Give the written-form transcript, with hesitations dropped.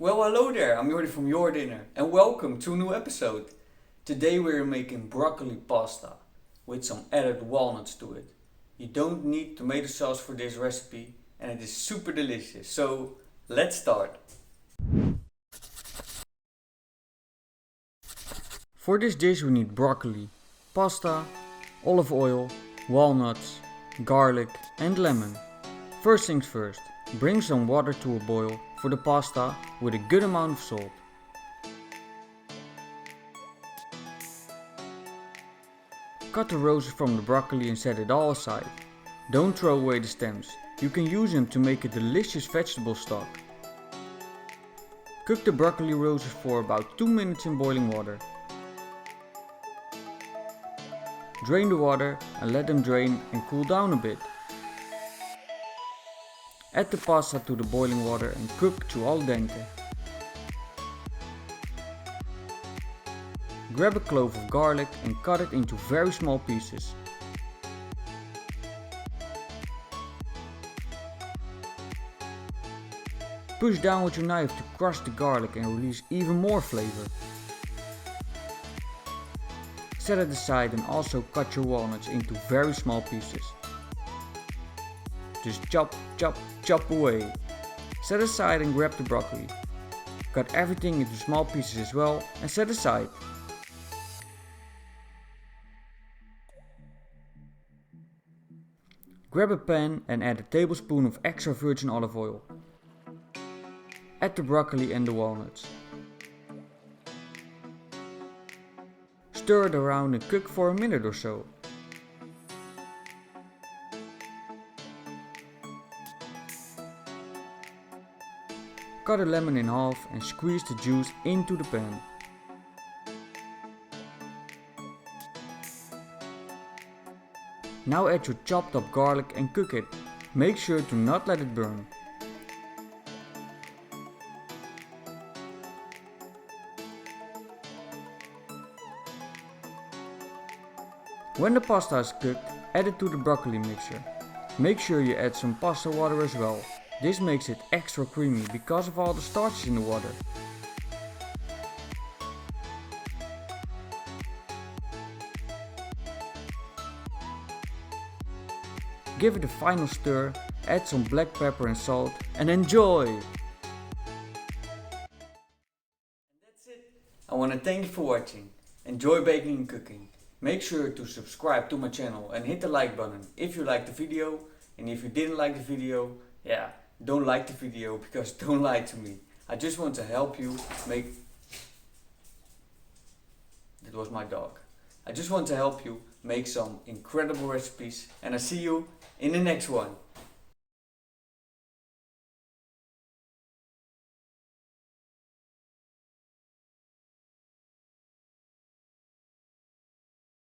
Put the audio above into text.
Well, hello there, I'm Jordi from JorDinner and welcome to a new episode. Today we're making broccoli pasta with some added walnuts to it. You don't need tomato sauce for this recipe and it is super delicious, so let's start. For this dish we need broccoli, pasta, olive oil, walnuts, garlic and lemon. First things first, bring some water to a boil for the pasta with a good amount of salt. Cut the roses from the broccoli and set it all aside. Don't throw away the stems, you can use them to make a delicious vegetable stock. Cook the broccoli roses for about 2 minutes in boiling water. Drain the water and let them drain and cool down a bit. Add the pasta to the boiling water and cook to al dente. Grab a clove of garlic and cut it into very small pieces. Push down with your knife to crush the garlic and release even more flavor. Set it aside and also cut your walnuts into very small pieces. Just chop, chop, chop away. Set aside and grab the broccoli. Cut everything into small pieces as well and set aside. Grab a pan and add a tablespoon of extra virgin olive oil. Add the broccoli and the walnuts. Stir it around and cook for a minute or so. Cut a lemon in half and squeeze the juice into the pan. Now add your chopped up garlic and cook it. Make sure to not let it burn. When the pasta is cooked, add it to the broccoli mixture. Make sure you add some pasta water as well. This makes it extra creamy because of all the starches in the water. Give it a final stir, add some black pepper and salt and enjoy! And that's it. I want to thank you for watching. Enjoy baking and cooking. Make sure to subscribe to my channel and hit the like button if you liked the video. And if you didn't like the video, don't like the video because don't lie to me. I just want to help you make... That was my dog. I just want to help you make some incredible recipes and I see you in the next one.